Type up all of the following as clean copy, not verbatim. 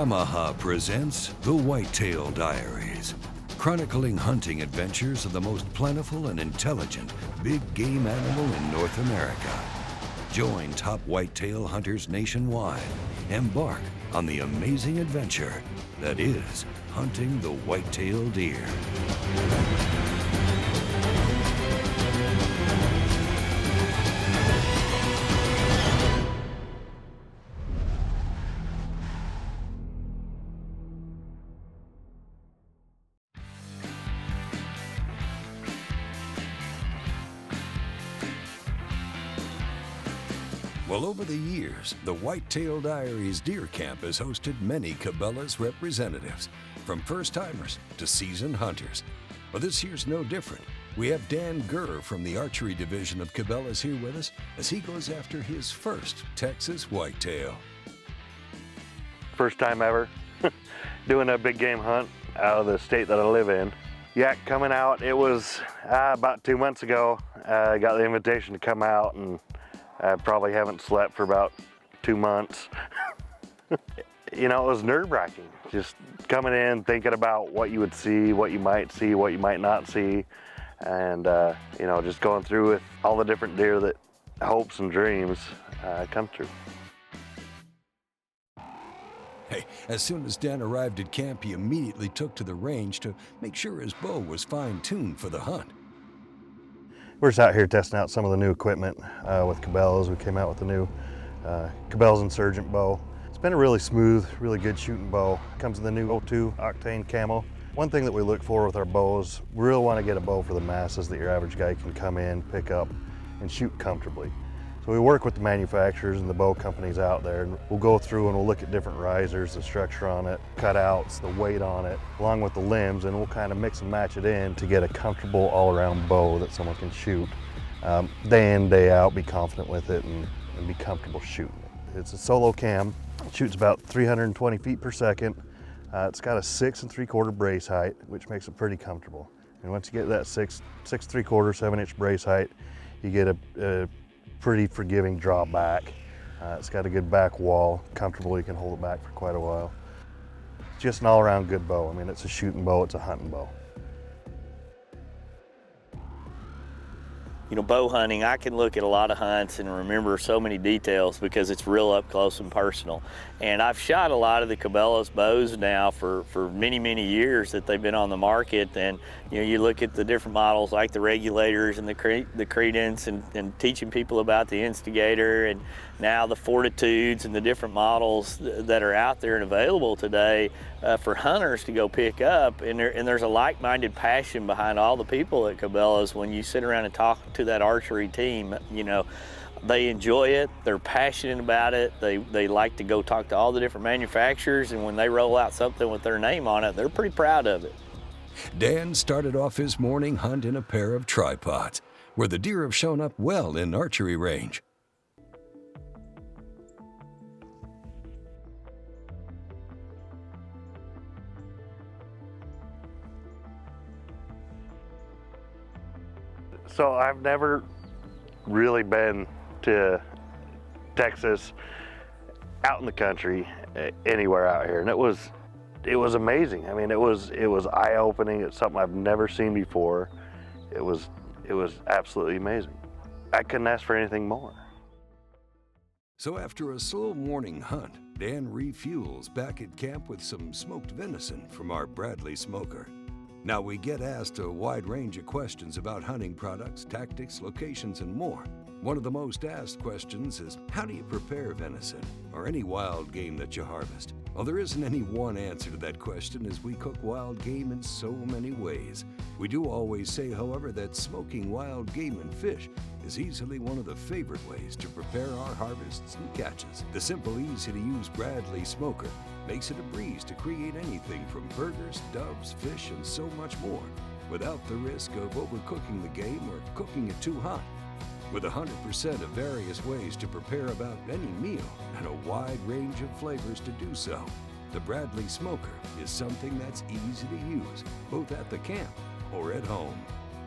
Yamaha presents the Whitetail Diaries, chronicling hunting adventures of the most plentiful and intelligent big game animal in North America. Join top whitetail hunters nationwide. Embark on the amazing adventure that is hunting the whitetail deer. Well, over the years, the Whitetail Diaries Deer Camp has hosted many Cabela's representatives, from first-timers to seasoned hunters. Well, this year's no different. We have Dan Gurr from the Archery division of Cabela's here with us as he goes after his first Texas whitetail. First time ever doing a big game hunt out of the state that I live in. Yak coming out, it was about 2 months ago. I got the invitation to come out, and I probably haven't slept for about 2 months. You know, it was nerve-wracking, just coming in, thinking about what you would see, what you might not see, and you know, just going through with all the different deer that hopes and dreams come true. Hey, as soon as Dan arrived at camp, he immediately took to the range to make sure his bow was fine-tuned for the hunt. We're just out here testing out some of the new equipment with Cabela's. We came out with the new Cabela's Insurgent bow. It's been a really smooth, really good shooting bow. It comes in the new 02 Octane Camo. One thing that we look for with our bows, we really want to get a bow for the masses that your average guy can come in, pick up, and shoot comfortably. So we work with the manufacturers and the bow companies out there, and we'll go through and we'll look at different risers, the structure on it, cutouts, the weight on it, along with the limbs, and we'll kind of mix and match it in to get a comfortable all-around bow that someone can shoot day in, day out, be confident with it, and be comfortable shooting it. It's a solo cam. It shoots about 320 feet per second. It's got a 6 3/4 brace height, which makes it pretty comfortable. And once you get that 6 3/4, 7-inch brace height, you get a pretty forgiving draw back. It's got a good back wall, comfortable, you can hold it back for quite a while. It's just an all-around good bow. I mean, it's a shooting bow, it's a hunting bow. You know, bow hunting, I can look at a lot of hunts and remember so many details because it's real up close and personal. And I've shot a lot of the Cabela's bows now for many, many years that they've been on the market. And, you know, you look at the different models like the Regulators and the Credence and teaching people about the Instigator, and now the Fortitudes and the different models that are out there and available today for hunters to go pick up. And there's a like-minded passion behind all the people at Cabela's. When you sit around and talk to that archery team, you know, they enjoy it, they're passionate about it, they like to go talk to all the different manufacturers, and when they roll out something with their name on it, they're pretty proud of it. Dan started off his morning hunt in a pair of tripods, where the deer have shown up well in archery range. So I've never really been to Texas, out in the country, anywhere out here, and it was amazing. I mean, it was eye-opening. It's something I've never seen before. It was absolutely amazing. I couldn't ask for anything more. So after a slow morning hunt, Dan refuels back at camp with some smoked venison from our Bradley smoker. Now, we get asked a wide range of questions about hunting products, tactics, locations, and more. One of the most asked questions is, how do you prepare venison or any wild game that you harvest? Well, there isn't any one answer to that question, as we cook wild game in so many ways. We do always say, however, that smoking wild game and fish is easily one of the favorite ways to prepare our harvests and catches. The simple, easy-to-use Bradley smoker makes it a breeze to create anything from burgers, doves, fish, and so much more, without the risk of overcooking the game or cooking it too hot. With 100% of various ways to prepare about any meal and a wide range of flavors to do so, the Bradley smoker is something that's easy to use, both at the camp or at home.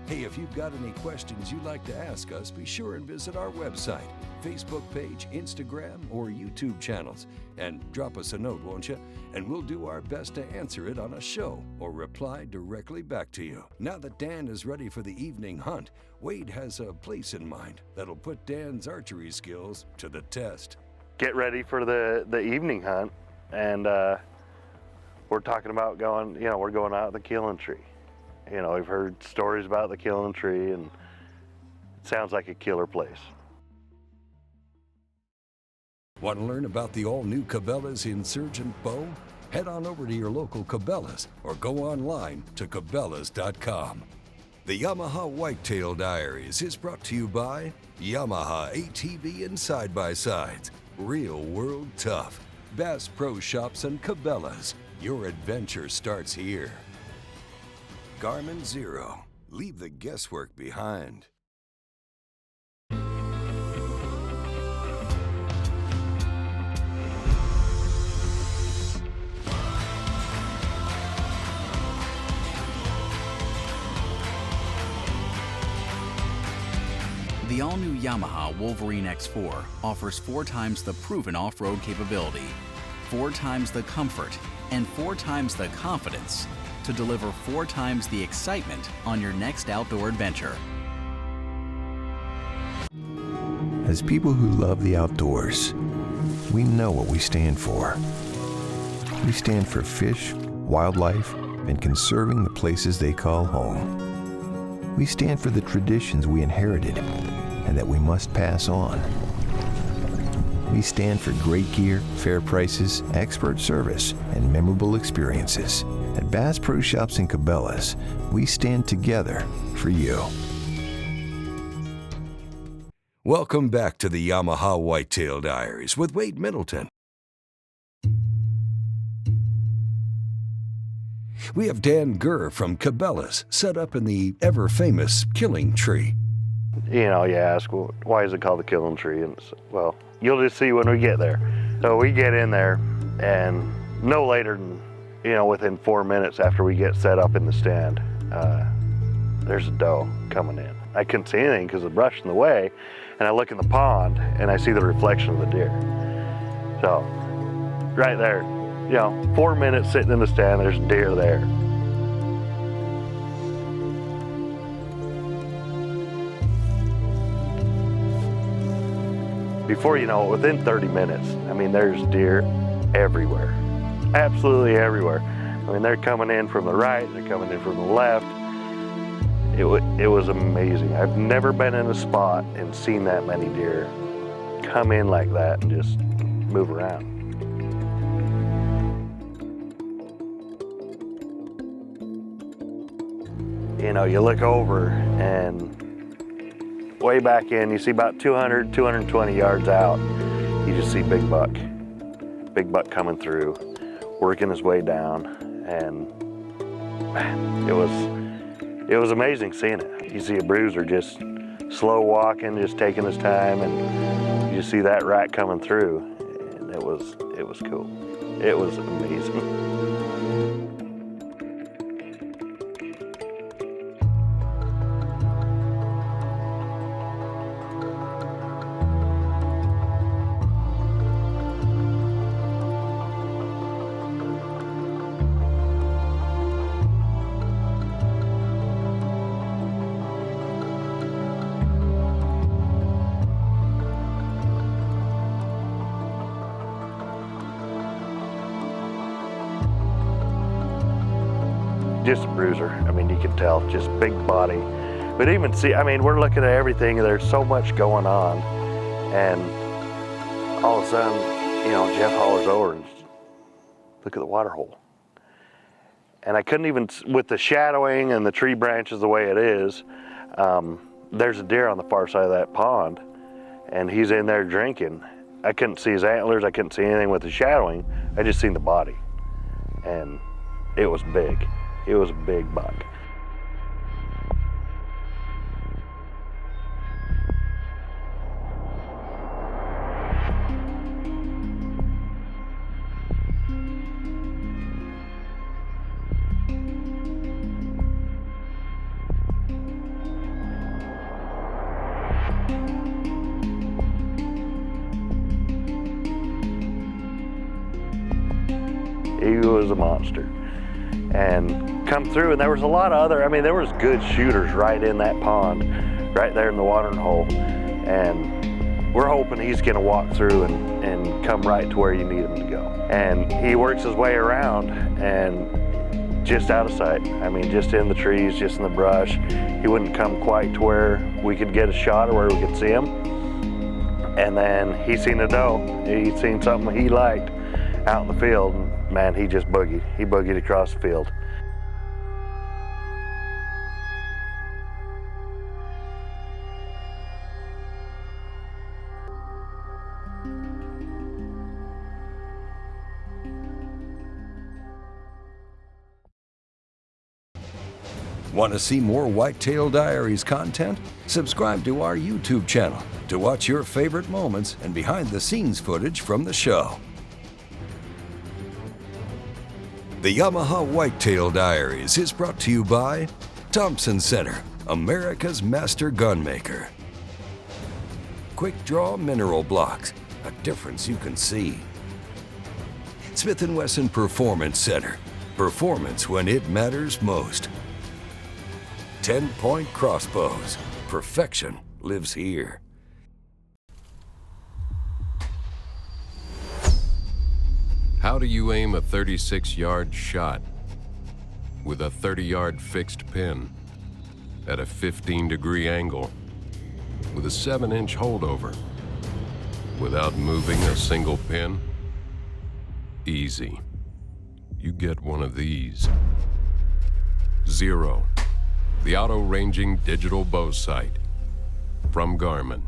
Hey, if you've got any questions you'd like to ask us, be sure and visit our website, Facebook page, Instagram, or YouTube channels, and drop us a note, won't you? And we'll do our best to answer it on a show or reply directly back to you. Now that Dan is ready for the evening hunt, Wade has a place in mind that'll put Dan's archery skills to the test. Get ready for the evening hunt, and we're talking about going, we're going out the Killing Tree. We've heard stories about the Killing Tree, and it sounds like a killer place. Want to learn about the all-new Cabela's Insurgent Bow? Head on over to your local Cabela's or go online to Cabelas.com. The Yamaha Whitetail Diaries is brought to you by Yamaha ATV and side-by-sides. Real world tough. Bass Pro Shops and Cabela's. Your adventure starts here. Garmin Zero. Leave the guesswork behind. The all-new Yamaha Wolverine X4 offers 4 times the proven off-road capability, 4 times the comfort, and 4 times the confidence to deliver 4 times the excitement on your next outdoor adventure. As people who love the outdoors, we know what we stand for. We stand for fish, wildlife, and conserving the places they call home. We stand for the traditions we inherited and that we must pass on. We stand for great gear, fair prices, expert service, and memorable experiences. At Bass Pro Shops and Cabela's, we stand together for you. Welcome back to the Yamaha Whitetail Diaries with Wade Middleton. We have Dan Gurr from Cabela's set up in the ever-famous Killing Tree. You ask, well, why is it called the Killing Tree? And well, you'll just see when we get there. So we get in there, and no later than, within 4 minutes after we get set up in the stand, there's a doe coming in. I couldn't see anything because of the brush in the way, and I look in the pond, and I see the reflection of the deer. So, right there, 4 minutes sitting in the stand, there's a deer there. Before you know it, within 30 minutes, there's deer everywhere. Absolutely everywhere. They're coming in from the right, they're coming in from the left. It was amazing. I've never been in a spot and seen that many deer come in like that and just move around. You look over and way back in, you see about 200, 220 yards out, you just see Big Buck coming through, working his way down, and man, it was amazing seeing it. You see a bruiser just slow walking, just taking his time, and you see that rack coming through, and it was cool. It was amazing. Just a bruiser. You can tell, just big body. But even see, we're looking at everything, there's so much going on, and all of a sudden, Jeff hollers over and look at the water hole. And I couldn't even, with the shadowing and the tree branches the way it is, there's a deer on the far side of that pond, and he's in there drinking. I couldn't see his antlers, I couldn't see anything with the shadowing, I just seen the body. And it was big. It was a big buck. He was a monster. And come through, and there was a lot of other, I mean, there was good shooters right in that pond, right there in the watering hole. And we're hoping he's gonna walk through and come right to where you need him to go. And he works his way around and just out of sight. I mean, just in the trees, just in the brush. He wouldn't come quite to where we could get a shot or where we could see him. And then he seen a doe. He seen something he liked out in the field. And man, he just boogied. He boogied across the field. Want to see more Whitetail Diaries content? Subscribe to our YouTube channel to watch your favorite moments and behind-the-scenes footage from the show. The Yamaha Whitetail Diaries is brought to you by Thompson Center, America's master gun maker. Quick Draw Mineral Blocks, a difference you can see. Smith & Wesson Performance Center, performance when it matters most. 10-point crossbows, perfection lives here. How do you aim a 36-yard shot with a 30-yard fixed pin at a 15-degree angle with a 7-inch holdover without moving a single pin? Easy. You get one of these. Zero, the auto-ranging digital bow sight from Garmin.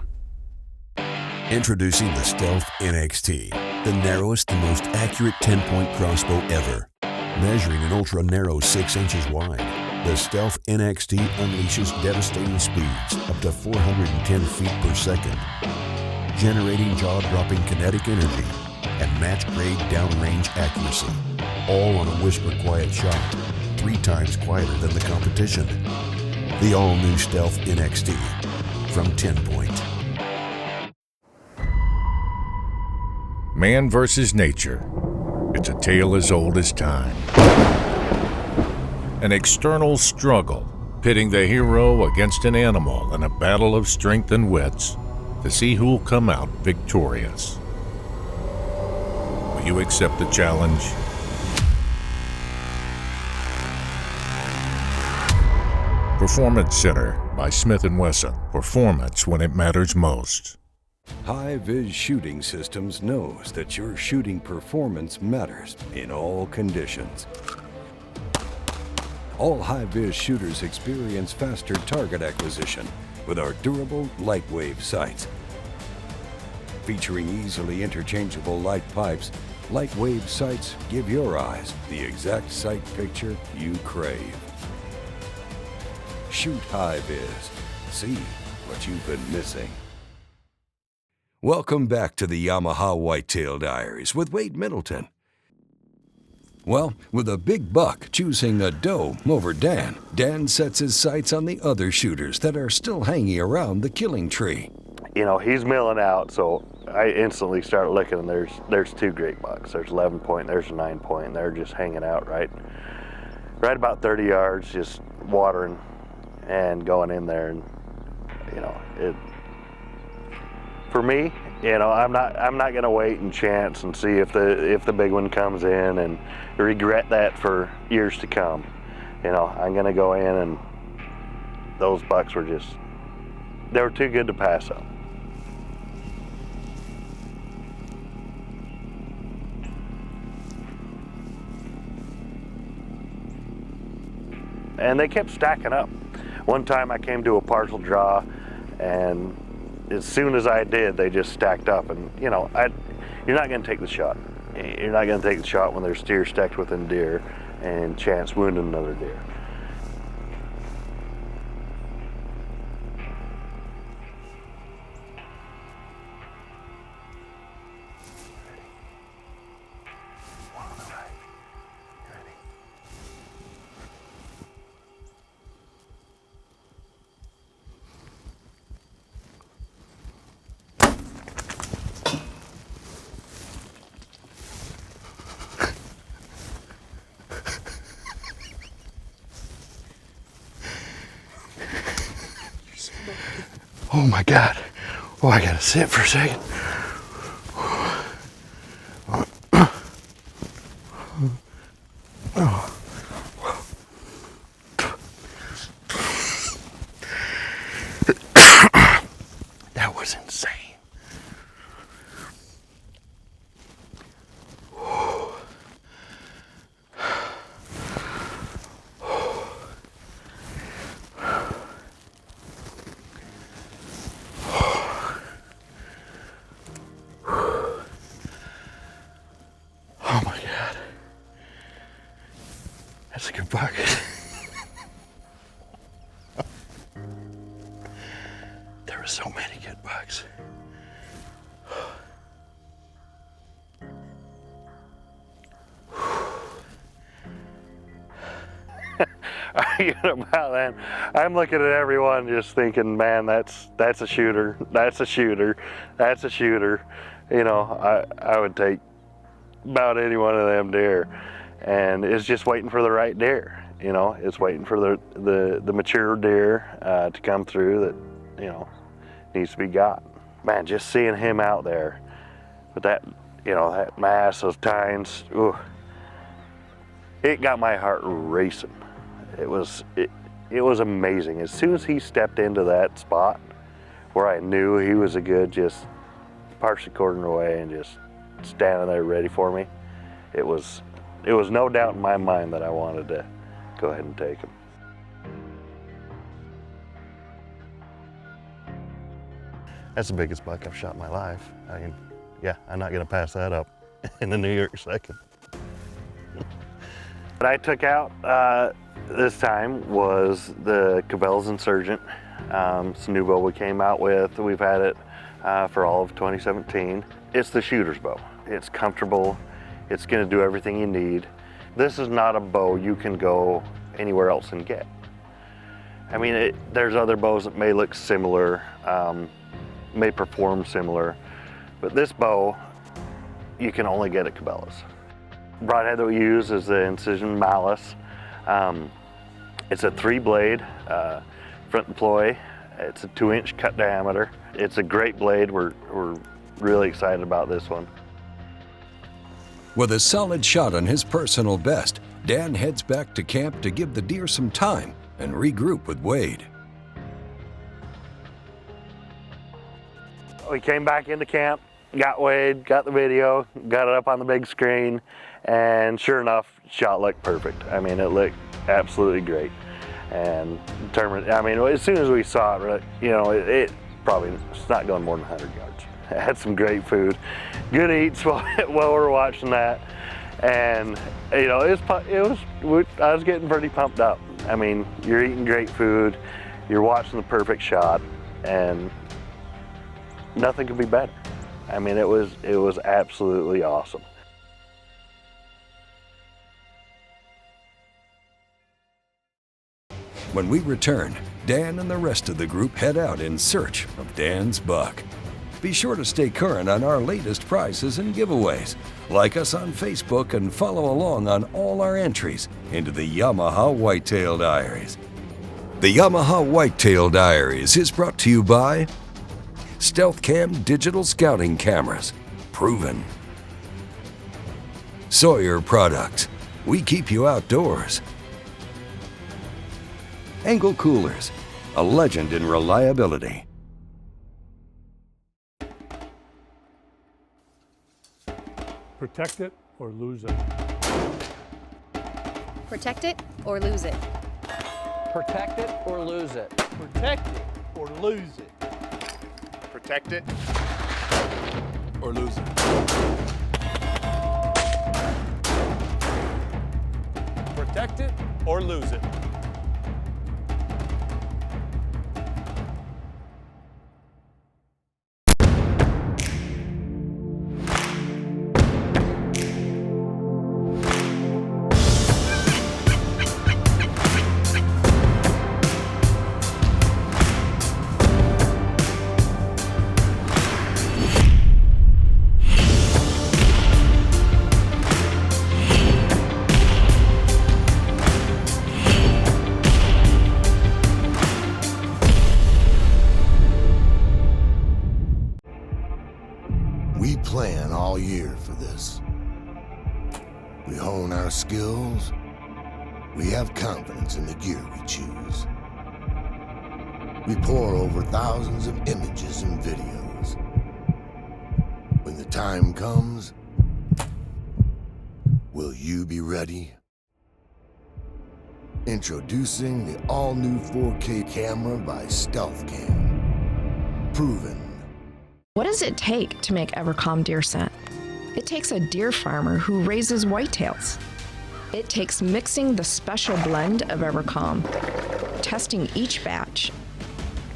Introducing the Stealth NXT, the narrowest and most accurate 10-point crossbow ever. Measuring an ultra-narrow 6 inches wide, the Stealth NXT unleashes devastating speeds up to 410 feet per second, generating jaw-dropping kinetic energy and match-grade downrange accuracy, all on a whisper-quiet shot, 3 times quieter than the competition. The all-new Stealth NXT from 10 Point. Man versus nature. It's a tale as old as time. An external struggle, pitting the hero against an animal in a battle of strength and wits to see who'll come out victorious. Will you accept the challenge? Performance Center by Smith & Wesson. Performance when it matters most. High-Vis Shooting Systems knows that your shooting performance matters in all conditions. All high-vis shooters experience faster target acquisition with our durable light wave sights. Featuring easily interchangeable light pipes, light wave sights give your eyes the exact sight picture you crave. Shoot high-vis. See what you've been missing. Welcome back to the Yamaha Whitetail Diaries with Wade Middleton. Well, with a big buck choosing a doe over Dan, Dan sets his sights on the other shooters that are still hanging around the killing tree. You know, he's milling out, so I instantly start looking, and there's 2 great bucks. There's 11 point, there's a 9 point, and they're just hanging out right about 30 yards, just watering and going in there. And you know, for me, you know, I'm not gonna wait and chance and see if the big one comes in and regret that for years to come. You know, I'm gonna go in, and those bucks were they were too good to pass up. And they kept stacking up. One time I came to a partial draw, and as soon as I did, they just stacked up. And you know, you're not going to take the shot. You're not going to take the shot when there's deer stacked within deer and chance wounding another deer. Oh my God. Oh, I gotta sit for a second. Oh. That was insane. Oh my God. That's a good buck. There were so many good bucks. About that, I'm looking at everyone just thinking, man, that's a shooter, that's a shooter, that's a shooter. You know, I would take about any one of them deer, and it's just waiting for the right deer. You know, it's waiting for the mature deer to come through that, you know, needs to be got. Man, just seeing him out there with that, you know, that mass of tines, ooh, it got my heart racing. It was amazing. As soon as he stepped into that spot where I knew he was a good, just partially quartering away and just standing there ready for me, it was no doubt in my mind that I wanted to go ahead and take him. That's the biggest buck I've shot in my life. I mean, yeah, I'm not gonna pass that up in the New York second. What I took out this time was the Cabela's Insurgent. It's a new bow we came out with. We've had it for all of 2017. It's the shooter's bow. It's comfortable. It's gonna do everything you need. This is not a bow you can go anywhere else and get. I mean, there's other bows that may look similar, may perform similar, but this bow you can only get at Cabela's. Broadhead that we use is the Incision Malice. It's a 3-blade front and ploy. It's a 2-inch cut diameter. It's a great blade. We're really excited about this one. With a solid shot on his personal best, Dan heads back to camp to give the deer some time and regroup with Wade. We came back into camp, got Wade, got the video, got it up on the big screen, and sure enough, shot looked perfect. I mean, it looked absolutely great. And determined, I mean, as soon as we saw it, you know, it's not going more than 100 yards. It had some great food, good eats while we're watching that. And, you know, I was getting pretty pumped up. I mean, you're eating great food, you're watching the perfect shot, and nothing could be better. I mean, it was absolutely awesome. When we return, Dan and the rest of the group head out in search of Dan's buck. Be sure to stay current on our latest prizes and giveaways. Like us on Facebook and follow along on all our entries into the Yamaha Whitetail Diaries. The Yamaha Whitetail Diaries is brought to you by Stealth Cam Digital Scouting Cameras, proven. Sawyer Products, we keep you outdoors. Angle Coolers, a legend in reliability. Protect it or lose it. Protect it or lose it. Protect it or lose it. Protect it or lose it. Protect it Or lose it. Protect it or lose it. We plan all year for this. We hone our skills. We have confidence in the gear we choose. We pore over thousands of images and videos. When the time comes, will you be ready? Introducing the all-new 4K camera by Stealth Cam. Proven. What does it take to make EverCalm deer scent? It takes a deer farmer who raises whitetails. It takes mixing the special blend of EverCalm, testing each batch.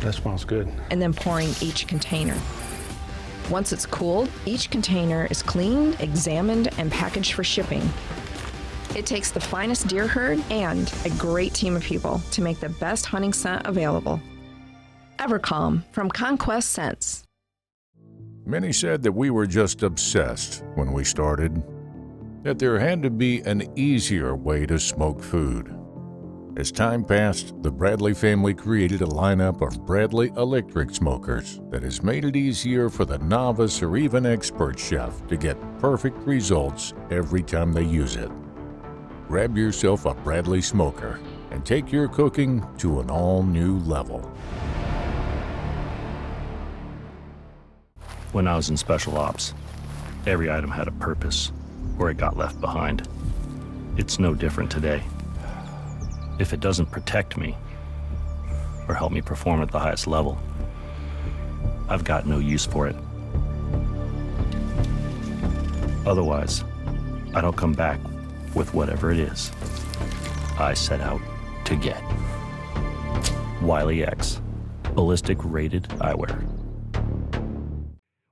That smells good. And then pouring each container. Once it's cooled, each container is cleaned, examined, and packaged for shipping. It takes the finest deer herd and a great team of people to make the best hunting scent available. EverCalm from Conquest Scents. Many said that we were just obsessed when we started, that there had to be an easier way to smoke food. As time passed, the Bradley family created a lineup of Bradley electric smokers that has made it easier for the novice or even expert chef to get perfect results every time they use it. Grab yourself a Bradley smoker and take your cooking to an all-new level. When I was in special ops, every item had a purpose, or it got left behind. It's no different today. If it doesn't protect me or help me perform at the highest level, I've got no use for it. Otherwise, I don't come back with whatever it is I set out to get. Wiley X, ballistic rated eyewear.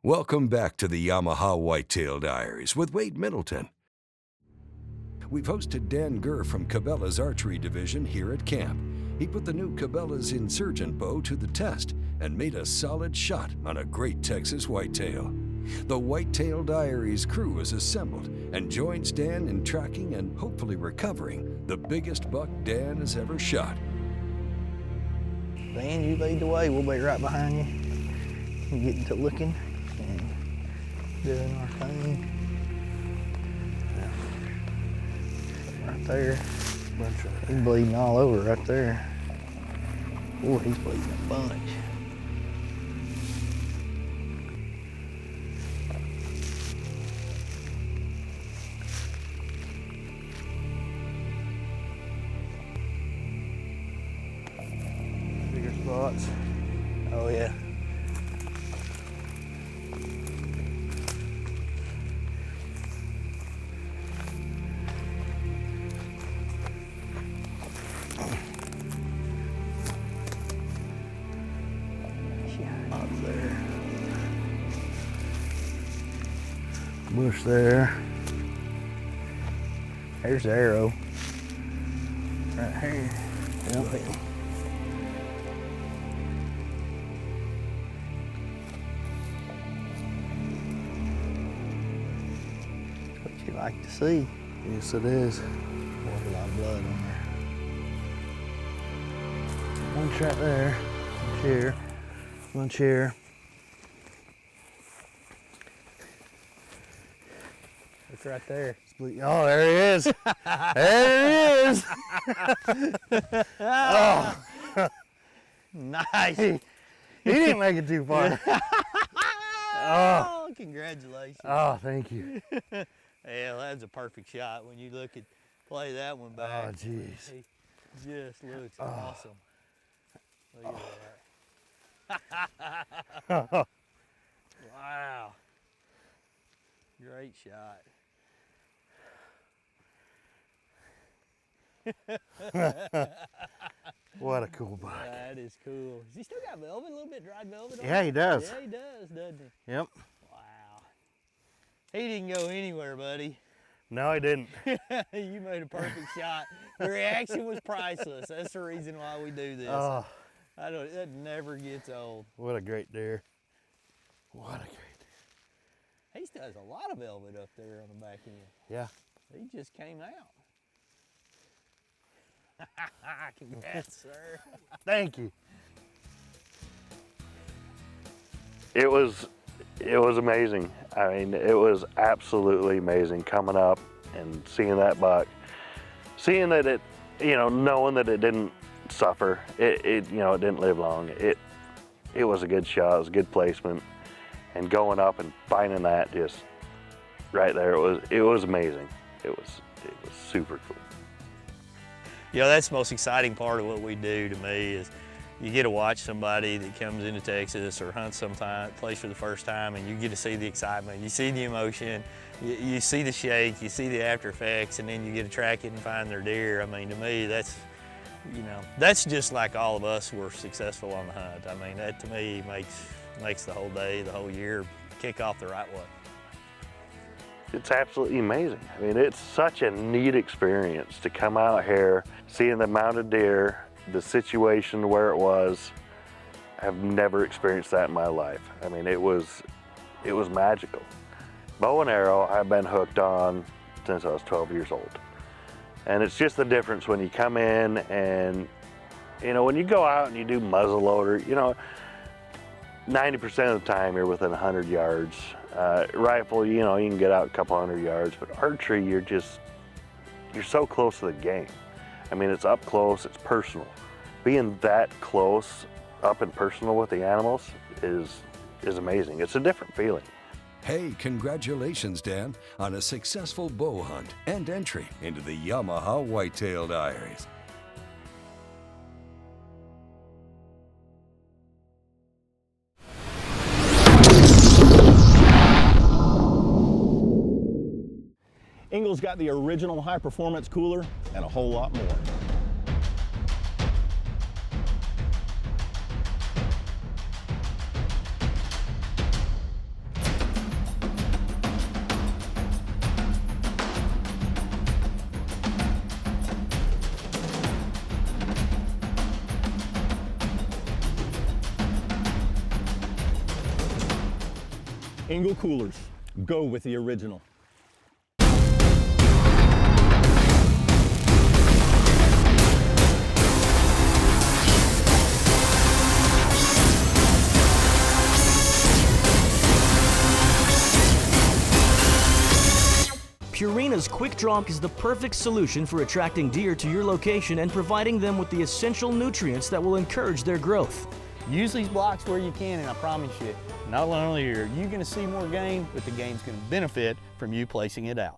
Welcome back to the Yamaha Whitetail Diaries with Wade Middleton. We've hosted Dan Gurr from Cabela's Archery division here at camp. He put the new Cabela's Insurgent bow to the test and made a solid shot on a great Texas whitetail. The Whitetail Diaries crew is assembled and joins Dan in tracking and hopefully recovering the biggest buck Dan has ever shot. Dan, you lead the way. We'll be right behind you. We're getting to looking and doing our thing. Right there. He's bleeding all over right there. Oh, he's bleeding a bunch. Bigger spots. Oh yeah. Bush there. There's the arrow. Right here. Yep. What you like to see. Yes, it is. Boy, a lot of blood on there. One shot there. One here. One here. It's right there. Oh, there he is. There he is. Oh. Nice. He didn't make it too far. Oh, congratulations. Oh, thank you. Yeah, that's a perfect shot when you look at play that one back. Oh, jeez. It just looks awesome. Look at that. Wow. Great shot. What a cool buck. That is cool. Has he still got velvet, a little bit dried velvet on Yeah, he does. Yeah, he does, doesn't he? Yep. Wow. He didn't go anywhere, buddy. No, he didn't. You made a perfect shot. The reaction was priceless. That's the reason why we do this. Oh. That never gets old. What a great deer. What a great deer. He still has a lot of velvet up there on the back end. Yeah. He just came out. Congrats, sir. Thank you. It was It was amazing. I mean, it was absolutely amazing coming up and seeing that buck, seeing that it, you know, knowing that it didn't suffer. It you know, it didn't live long. It was a good shot. It was a good placement, and going up and finding that just right there, it was amazing. It was super cool. You know, that's the most exciting part of what we do to me is you get to watch somebody that comes into Texas or hunts some place for the first time, and you get to see the excitement, you see the emotion, you see the shake, you see the after effects, and then you get to track it and find their deer. I mean, to me, that's, you know, that's just like all of us were successful on the hunt. I mean, that to me makes the whole day, the whole year kick off the right way. It's absolutely amazing. I mean, it's such a neat experience to come out here, seeing the mounted deer, the situation where it was. I've never experienced that in my life. I mean, it was magical. Bow and arrow, I've been hooked on since I was 12 years old. And it's just the difference when you come in and, you know, when you go out and you do muzzleloader, you know, 90% of the time you're within 100 yards. Rifle, you know, you can get out a couple 100 yards, but archery, you're so close to the game. I mean, it's up close, it's personal. Being that close, up and personal with the animals is amazing. It's a different feeling. Hey, congratulations, Dan, on a successful bow hunt and entry into the Yamaha Whitetail Diaries. Engel's got the original high-performance cooler and a whole lot more. Engel coolers, go with the original. Purina's Quick Drop is the perfect solution for attracting deer to your location and providing them with the essential nutrients that will encourage their growth. Use these blocks where you can, and I promise you, not only are you going to see more game, but the game's going to benefit from you placing it out.